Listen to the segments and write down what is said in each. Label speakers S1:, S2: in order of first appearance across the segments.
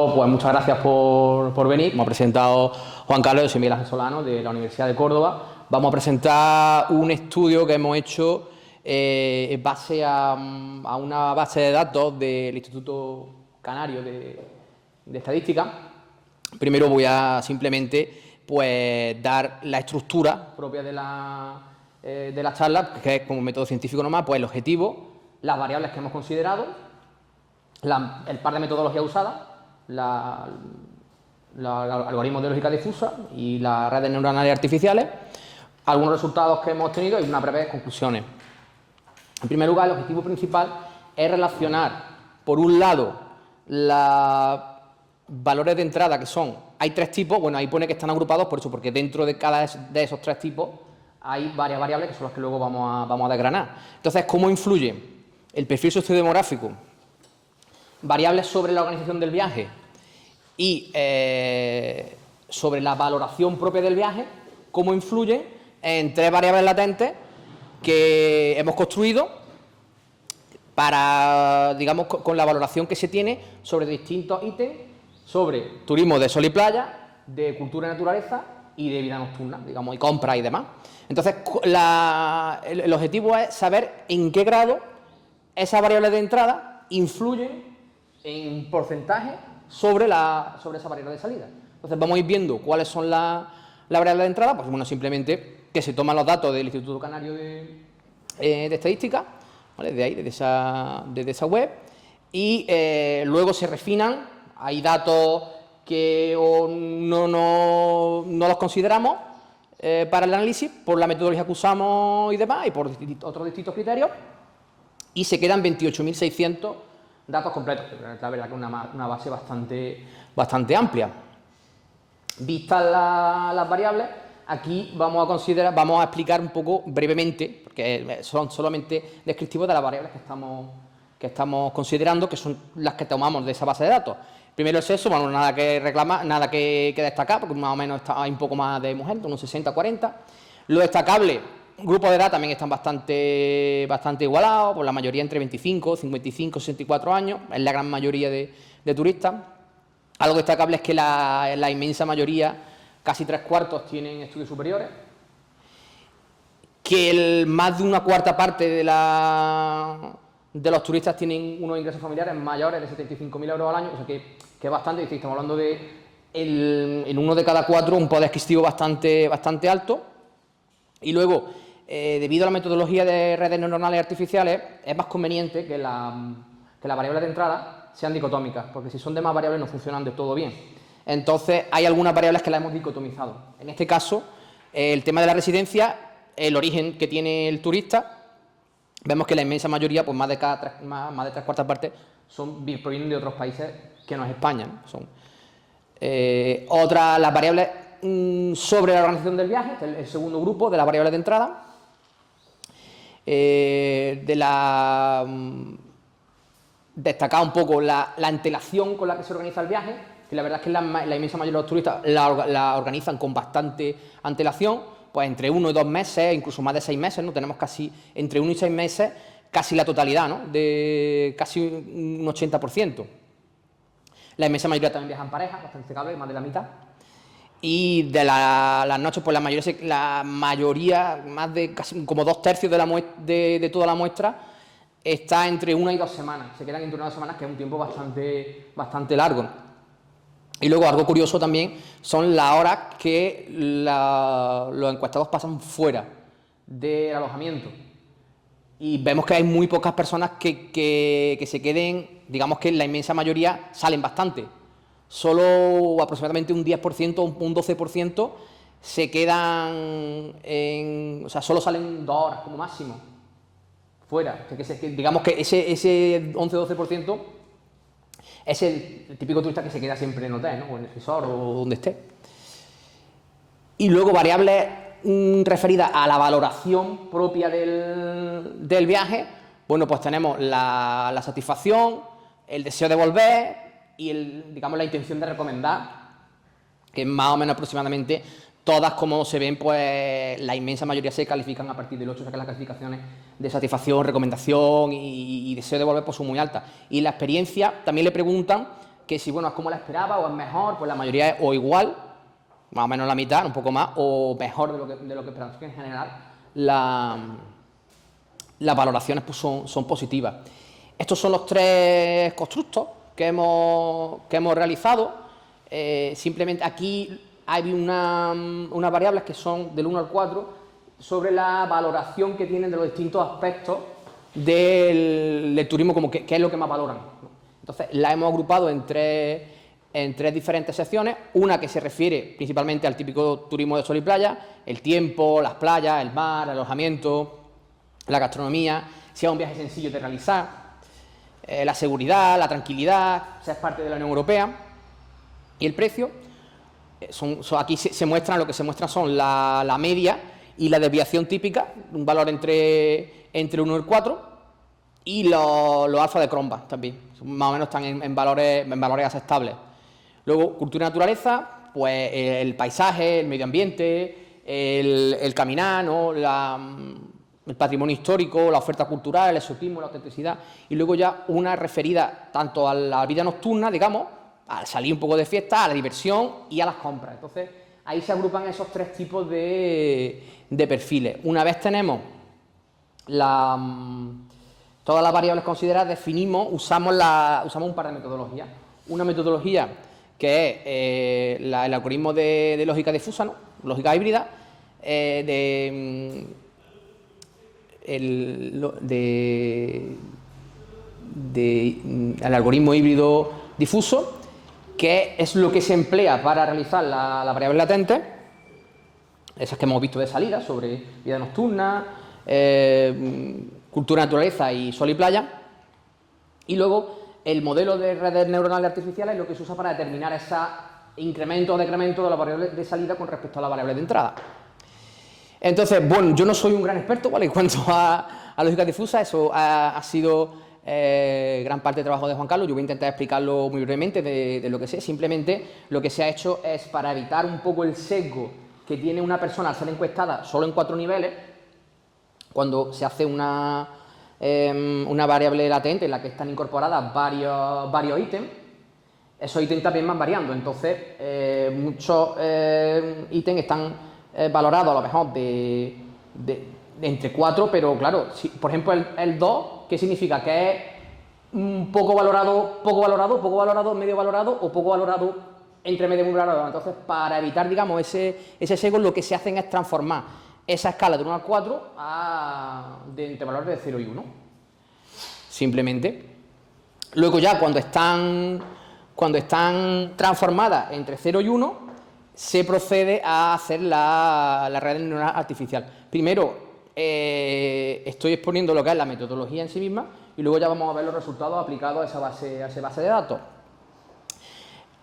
S1: primero, pues muchas gracias por venir. Como ha presentado Juan Carlos, yo soy Miguel Ángel Solano, de la Universidad de Córdoba. Vamos a presentar un estudio que hemos hecho en base a una base de datos del Instituto Canario de Estadística. Primero voy a simplemente pues, dar la estructura propia de la charla, que es como método científico nomás, pues el objetivo, las variables que hemos considerado, el par de metodologías usadas, algoritmos de lógica difusa y las redes neuronales artificiales, algunos resultados que hemos obtenido y unas breves conclusiones. En primer lugar, el objetivo principal es relacionar, por un lado, los valores de entrada que son, hay tres tipos, bueno, ahí pone que están agrupados por eso, porque dentro de cada de esos tres tipos hay varias variables que son las que luego vamos a desgranar. Entonces, ¿cómo influye el perfil sociodemográfico, variables sobre la organización del viaje y sobre la valoración propia del viaje, cómo influyen en tres variables latentes que hemos construido para, digamos, con la valoración que se tiene sobre distintos ítems, sobre turismo de sol y playa, de cultura y naturaleza y de vida nocturna, digamos, y compras y demás. Entonces, el objetivo es saber en qué grado esas variables de entrada influyen en porcentaje sobre esa variable de salida. Entonces, vamos a ir viendo cuáles son las variables de entrada. Pues bueno, simplemente que se toman los datos del Instituto Canario de Estadística, ¿vale? De ahí, desde esa web, y luego se refinan. Hay datos que no los consideramos para el análisis por la metodología que usamos y demás, y por otros distintos criterios, y se quedan 28.600 datos completos, la verdad que es una base bastante amplia. Vistas las variables, aquí vamos a explicar un poco brevemente, porque son solamente descriptivos de las variables que estamos considerando, que son las que tomamos de esa base de datos. Primero el sexo, bueno, nada que reclamar, nada que destacar, porque más o menos hay un poco más de mujeres, unos 60-40. Lo destacable, grupos de edad también están bastante igualados, por la mayoría entre 25, 55, 64 años, es la gran mayoría de turistas. Algo destacable es que la inmensa mayoría, casi 3/4, tienen estudios superiores, que más de una cuarta parte de los turistas tienen unos ingresos familiares mayores de 75.000 euros al año, o sea que es bastante, estamos hablando de en uno de cada cuatro un poder adquisitivo bastante alto. Y luego, debido a la metodología de redes neuronales artificiales, es más conveniente que las variables de entrada sean dicotómicas, porque si son demás variables no funcionan de todo bien. Entonces, hay algunas variables que las hemos dicotomizado. En este caso, el tema de la residencia, el origen que tiene el turista, vemos que la inmensa mayoría, pues más de 3/4 partes, provienen de otros países que no es España, ¿no? Son las variables sobre la organización del viaje, este es el segundo grupo de las variables de entrada. Destacar un poco la antelación con la que se organiza el viaje, que la verdad es que la inmensa mayoría de los turistas la organizan con bastante antelación, pues entre 1 y 2 meses, incluso más de 6 meses, ¿no? Tenemos casi entre 1 y 6 meses, casi la totalidad, ¿no? De casi un 80%. La inmensa mayoría también viajan en pareja, bastante destacable, más de la mitad. Y de las noches, pues la mayoría, más de casi como 2/3 de toda la muestra, está entre 1 y 2 semanas. Se quedan entre 1 y 2 semanas, que es un tiempo bastante largo. Y luego, algo curioso también, son las horas que los encuestados pasan fuera del alojamiento. Y vemos que hay muy pocas personas que se queden, digamos que la inmensa mayoría salen bastante. Solo aproximadamente un 10%, un 12% se quedan o sea, solo salen 2 horas como máximo fuera. O sea, digamos que ese 11-12% es el típico turista que se queda siempre en hotel, ¿no? O en el resort o donde esté. Y luego variables referidas a la valoración propia del viaje, bueno, pues tenemos la satisfacción, el deseo de volver y digamos la intención de recomendar, que más o menos aproximadamente todas, como se ven, pues la inmensa mayoría se califican a partir del 8, o sea que las calificaciones de satisfacción, recomendación y deseo de volver pues son muy altas. Y la experiencia también le preguntan que si, bueno, es como la esperaba o es mejor, pues la mayoría es o igual, más o menos la mitad, un poco más, o mejor de lo que esperamos, que en general las valoraciones pues, son positivas. Estos son los 3 constructos que hemos realizado. Simplemente aquí hay unas variables que son del 1 al 4 sobre la valoración que tienen de los distintos aspectos del turismo, como qué es lo que más valoran. Entonces, la hemos agrupado en tres diferentes secciones. Una que se refiere principalmente al típico turismo de sol y playa, el tiempo, las playas, el mar, el alojamiento, la gastronomía, si es un viaje sencillo de realizar, la seguridad, la tranquilidad, si es parte de la Unión Europea, y el precio. Aquí se muestran, lo que se muestra son la media y la desviación típica, un valor entre 1 y 4, y los alfa de Cronbach también, más o menos están en valores aceptables. Luego, cultura y naturaleza, pues el paisaje, el medio ambiente, el caminar, ¿no? El patrimonio histórico, la oferta cultural, el exotismo, la autenticidad, y luego ya una referida tanto a la vida nocturna, digamos, al salir un poco de fiesta, a la diversión y a las compras. Entonces, ahí se agrupan esos 3 tipos de perfiles. Una vez tenemos todas las variables consideradas, usamos un par de metodologías. Una metodología que es el algoritmo de lógica difusa, ¿no? Lógica híbrida, el algoritmo híbrido difuso, que es lo que se emplea para realizar la variable latente, esas que hemos visto de salida, sobre vida nocturna, cultura, naturaleza y sol y playa. Y luego el modelo de redes neuronales artificiales es lo que se usa para determinar ese incremento o decremento de la variable de salida con respecto a la variable de entrada. Entonces, bueno, yo no soy un gran experto, ¿vale? En cuanto a lógica difusa, eso ha sido gran parte del trabajo de Juan Carlos. Yo voy a intentar explicarlo muy brevemente de lo que sé. Simplemente lo que se ha hecho es, para evitar un poco el sesgo que tiene una persona al ser encuestada solo en 4 niveles, cuando se hace una variable latente en la que están incorporadas varios ítems, esos ítems también van variando. Entonces, muchos ítems están valorados a lo mejor de entre 4, pero claro, si, por ejemplo, el 2, ¿qué significa? Que es poco valorado, medio valorado o poco valorado, entre medio y muy valorado. Entonces, para evitar, digamos, ese sesgo, lo que se hacen es transformar esa escala de 1 al 4 entre valores de 0 y 1. Simplemente. Luego ya, cuando están transformadas entre 0 y 1, se procede a hacer la red neuronal artificial. Primero, estoy exponiendo lo que es la metodología en sí misma y luego ya vamos a ver los resultados aplicados a esa base de datos.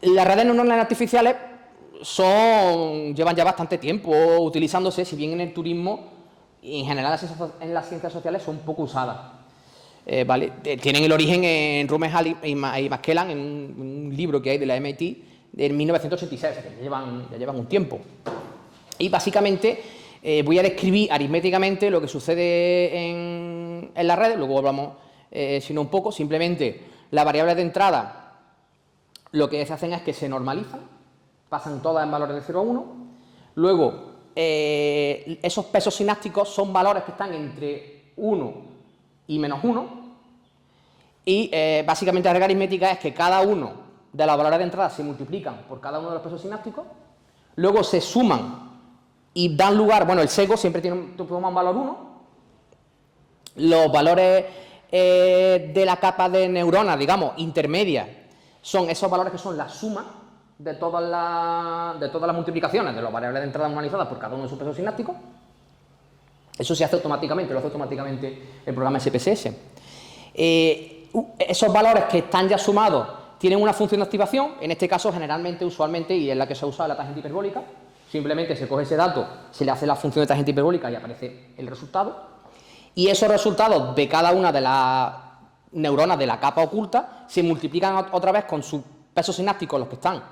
S1: Las redes neuronales artificiales llevan ya bastante tiempo utilizándose, si bien en el turismo y en general en las ciencias sociales son poco usadas. ¿Vale? Tienen el origen en Rummel y Maskelyne, en un libro que hay de la MIT de 1986, que ya llevan un tiempo. Y básicamente voy a describir aritméticamente lo que sucede en las redes, luego hablamos, sino un poco, simplemente las variables de entrada, lo que se hacen es que se normalizan, pasan todas en valores de 0 a 1, luego esos pesos sinápticos son valores que están entre 1 y menos 1, y básicamente la regla aritmética es que cada uno de los valores de entrada se multiplican por cada uno de los pesos sinápticos, luego se suman y dan lugar, bueno, el sesgo siempre toma un valor 1, los valores de la capa de neuronas, digamos, intermedia, son esos valores que son la suma de todas las multiplicaciones de las variables de entrada normalizadas por cada uno de sus pesos sinápticos. Eso se hace automáticamente, lo hace automáticamente el programa SPSS. Esos valores que están ya sumados tienen una función de activación, en este caso usualmente, y es la que se usa la tangente hiperbólica. Simplemente se coge ese dato, se le hace la función de tangente hiperbólica y aparece el resultado. Y esos resultados de cada una de las neuronas de la capa oculta se multiplican otra vez con sus pesos sinápticos, los que están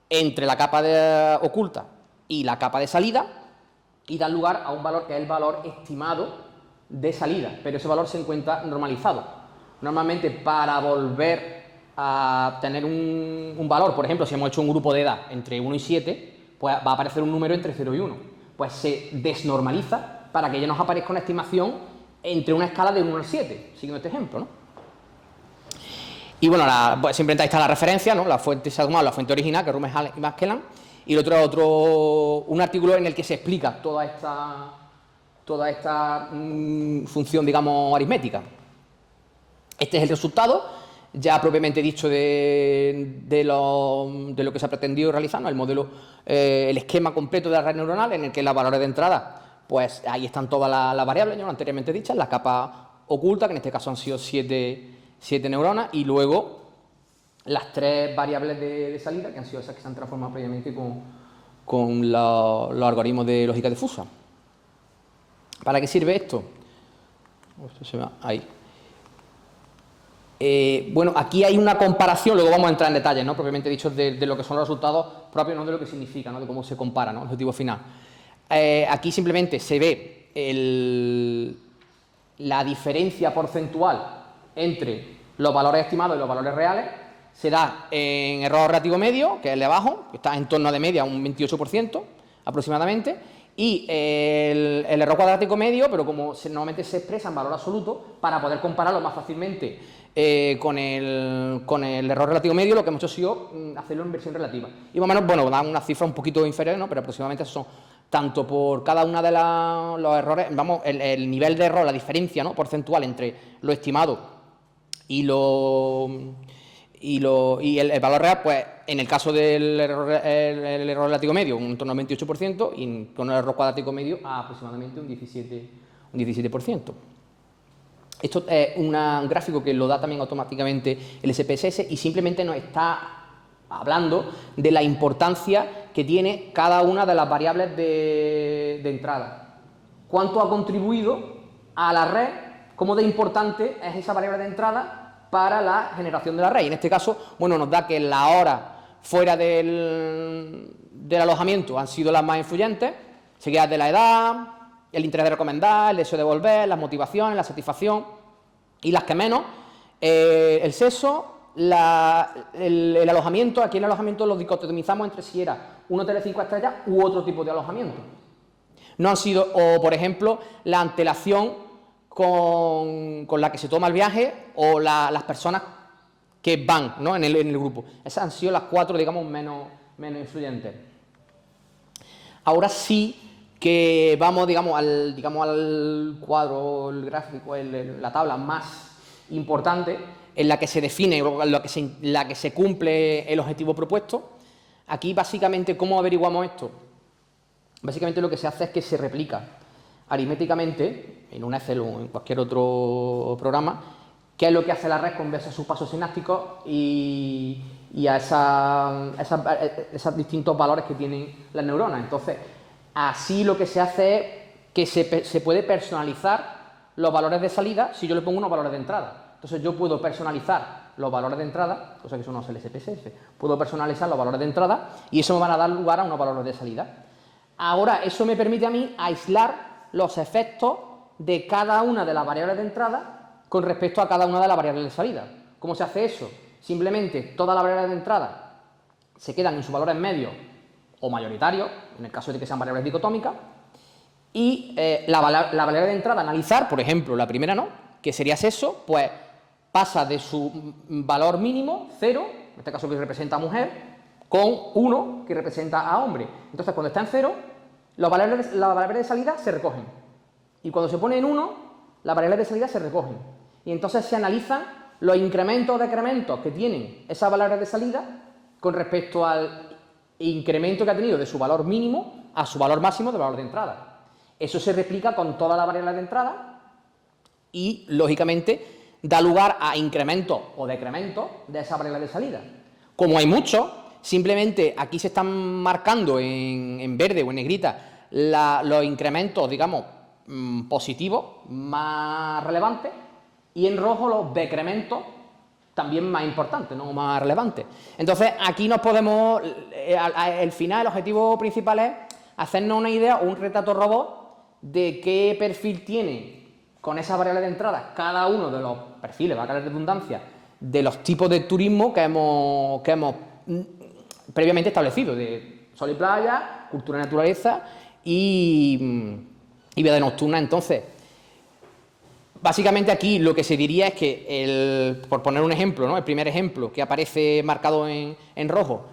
S1: entre la capa oculta y la capa de salida, y dan lugar a un valor que es el valor estimado de salida, pero ese valor se encuentra normalizado. Normalmente, para volver a tener un valor, por ejemplo, si hemos hecho un grupo de edad entre 1 y 7, pues va a aparecer un número entre 0 y 1. Pues se desnormaliza para que ya nos aparezca una estimación entre una escala de 1 al 7, siguiendo este ejemplo, ¿no? Y bueno, pues simplemente ahí está la referencia, ¿no? La fuente se ha tomado la fuente original, que es Rummel y Maskelyne, y el otro es un artículo en el que se explica toda esta función, digamos, aritmética. Este es el resultado, ya propiamente dicho, de lo que se ha pretendido realizar, ¿no? El modelo, el esquema completo de la red neuronal, en el que los valores de entrada, pues ahí están todas las variables, ¿no? Anteriormente dichas, la capa oculta, que en este caso han sido 7 neuronas, y luego las 3 variables de salida, que han sido esas que se han transformado previamente con los algoritmos de lógica difusa. ¿Para qué sirve esto? Esto se va ahí. Bueno, aquí hay una comparación, luego vamos a entrar en detalles, ¿no? Propiamente dicho, de lo que son los resultados propios, no de lo que significa, ¿no? De cómo se compara, ¿no? El objetivo final. Aquí simplemente se ve la diferencia porcentual entre los valores estimados y los valores reales. Se da en error relativo medio, que es el de abajo, que está en torno de media, un 28% aproximadamente, y el error cuadrático medio, pero como normalmente se expresa en valor absoluto, para poder compararlo más fácilmente con el error relativo medio, lo que hemos hecho ha sido hacerlo en versión relativa. Y más o menos, bueno, dan una cifra un poquito inferior, ¿no? Pero aproximadamente son tanto por cada una de los errores, vamos, el nivel de error, la diferencia, ¿no? Porcentual entre lo estimado y el valor real, pues en el caso del error relativo medio, un torno al 28%, y con el error cuadrático medio a aproximadamente un 17%. Esto es un gráfico que lo da también automáticamente el SPSS y simplemente nos está hablando de la importancia que tiene cada una de las variables de entrada. ¿Cuánto ha contribuido a la red? ¿Cómo de importante es esa variable de entrada para la generación de la red? Y en este caso, bueno, nos da que las horas fuera del alojamiento han sido las más influyentes, seguidas de la edad, el interés de recomendar, el deseo de volver, las motivaciones, la satisfacción, y las que menos, el sexo, el alojamiento. Aquí en el alojamiento lo dicotomizamos entre si era un hotel de 5 estrellas u otro tipo de alojamiento. No han sido, o por ejemplo, la antelación con la que se toma el viaje o las personas que van, ¿no? en el grupo. Esas han sido las 4, digamos, menos influyentes. Ahora sí que vamos, digamos, al cuadro, el gráfico, la tabla más importante, en la que se define, en la que se cumple el objetivo propuesto. Aquí, básicamente, ¿cómo averiguamos esto? Básicamente lo que se hace es que se replica aritméticamente, en un Excel o en cualquier otro programa, qué es lo que hace la red con base a sus pasos sinápticos y a esos distintos valores que tienen las neuronas. Entonces, así lo que se hace es que se puede personalizar los valores de salida si yo le pongo unos valores de entrada. Entonces yo puedo personalizar los valores de entrada, cosa que eso no es el SPSS, puedo personalizar los valores de entrada y eso me van a dar lugar a unos valores de salida. Ahora, eso me permite a mí aislar los efectos de cada una de las variables de entrada con respecto a cada una de las variables de salida. ¿Cómo se hace eso? Simplemente todas las variables de entrada se quedan en sus valores medios o mayoritarios, en el caso de que sean variables dicotómicas, y la variable de entrada a analizar, por ejemplo, la primera no, que sería sexo, pues pasa de su valor mínimo, 0, en este caso que representa a mujer, con 1, que representa a hombre. Entonces, cuando está en 0, las variables de salida se recogen. Y cuando se pone en 1, las variables de salida se recogen. Y entonces se analizan los incrementos o decrementos que tienen esas variables de salida con respecto al incremento que ha tenido de su valor mínimo a su valor máximo de valor de entrada. Eso se replica con todas las variables de entrada y, lógicamente, da lugar a incrementos o decrementos de esa variable de salida. Como hay muchos, simplemente aquí se están marcando en verde o en negrita los incrementos, digamos, positivos más relevantes, y en rojo los decrementos también más importantes, no más relevantes. Entonces, aquí nos podemos, al final, el objetivo principal es hacernos una idea o un retrato robot de qué perfil tiene con esas variables de entrada cada uno de los perfiles, va a caer redundancia, de los tipos de turismo que hemos previamente establecido, de sol y playa, cultura y naturaleza y vida nocturna. Entonces, básicamente aquí lo que se diría es que, por poner un ejemplo, ¿no?, el primer ejemplo que aparece marcado en rojo,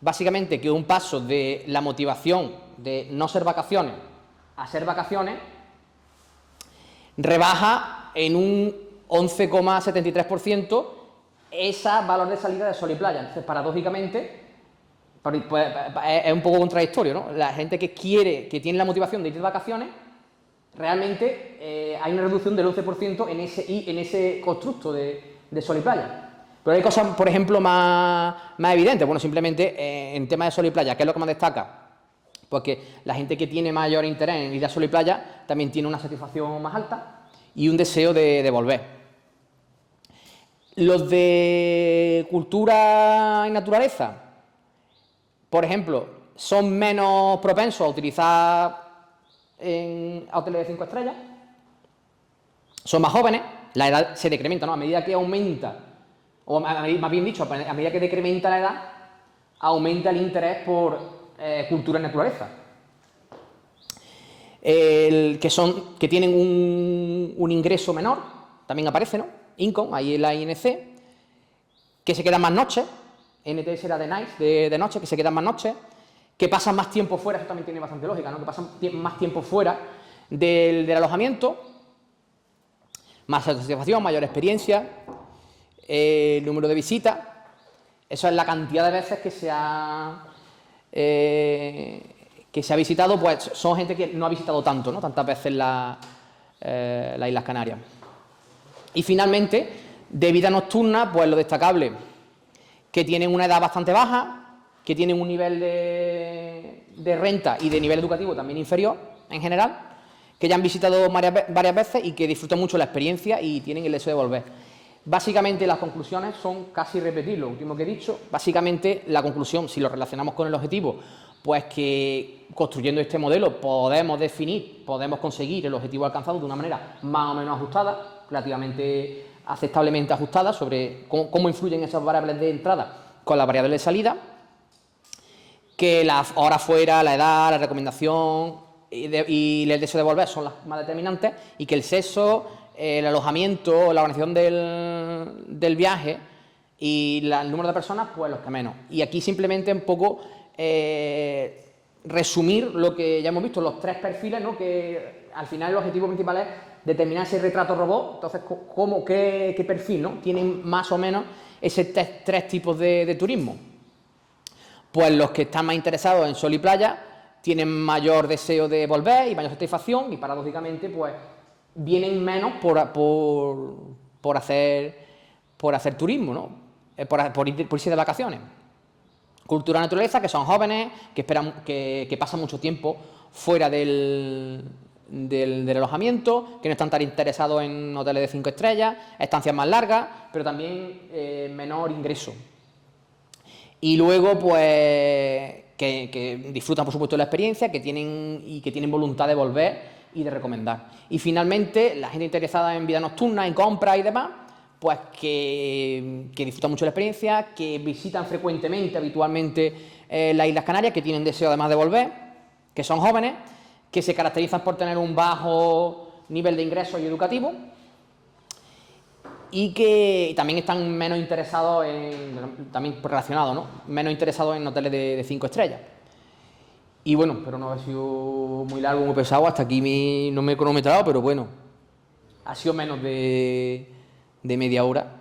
S1: básicamente que un paso de la motivación de no ser vacaciones a ser vacaciones rebaja en un 11,73% ese valor de salida de sol y playa. Entonces, paradójicamente, pues, es un poco contradictorio, ¿no? La gente que tiene la motivación de ir de vacaciones, realmente hay una reducción del 11% en ese constructo de sol y playa. Pero hay cosas, por ejemplo, más evidentes. Bueno, simplemente en tema de sol y playa, ¿qué es lo que más destaca? Pues que la gente que tiene mayor interés en ir a sol y playa también tiene una satisfacción más alta y un deseo de volver. Los de cultura y naturaleza, por ejemplo, son menos propensos a utilizar en hoteles de 5 estrellas, son más jóvenes, la edad se decrementa, ¿no? A medida que aumenta, o más bien dicho, a medida que decrementa la edad, aumenta el interés por cultura y naturaleza. Que tienen un ingreso menor, también aparece, ¿no? Income, ahí en la INC, que se quedan más noches, NTS era de nights, de noche, que se quedan más noches, que pasan más tiempo fuera, eso también tiene bastante lógica, ¿no? Que pasan más tiempo fuera del alojamiento, más satisfacción, mayor experiencia, el número de visitas, eso es la cantidad de veces que se ha visitado, pues son gente que no ha visitado tanto, ¿no? Tantas veces las Islas Canarias. Y finalmente, de vida nocturna, pues lo destacable, que tienen una edad bastante baja, que tienen un nivel de renta y de nivel educativo también inferior, en general, que ya han visitado varias veces y que disfrutan mucho la experiencia y tienen el deseo de volver. Básicamente las conclusiones son casi repetir lo último que he dicho. Básicamente la conclusión, si lo relacionamos con el objetivo, pues que construyendo este modelo podemos conseguir el objetivo alcanzado de una manera más o menos ajustada, relativamente aceptablemente ajustada sobre cómo influyen esas variables de entrada con las variables de salida, que las horas fuera, la edad, la recomendación y el deseo de volver son las más determinantes, y que el sexo, el alojamiento, la organización del viaje y el número de personas, pues los que menos. Y aquí simplemente un poco resumir lo que ya hemos visto, los tres perfiles, ¿no? Que al final el objetivo principal es determinar ese retrato robot. Entonces, ¿qué perfil, ¿no?, tienen más o menos esos tres tipos de turismo? Pues los que están más interesados en sol y playa tienen mayor deseo de volver y mayor satisfacción, y paradójicamente pues vienen menos por hacer turismo, ¿no? Por irse de vacaciones. Cultura y naturaleza, que son jóvenes, que pasan mucho tiempo fuera del alojamiento, que no están tan interesados en hoteles de 5 estrellas, estancias más largas, pero también menor ingreso. Y luego, pues, que disfrutan, por supuesto, de la experiencia, que tienen voluntad de volver y de recomendar. Y finalmente, la gente interesada en vida nocturna, en compras y demás, pues que disfrutan mucho de la experiencia, que visitan frecuentemente, habitualmente, las Islas Canarias, que tienen deseo además de volver, que son jóvenes, que se caracterizan por tener un bajo nivel de ingresos y educativo, y que también están menos interesados también relacionados, ¿no?, menos interesados en hoteles de 5 estrellas. Y bueno, espero no haber sido muy largo, muy pesado, hasta aquí no me he cronometrado, pero bueno, ha sido menos de media hora.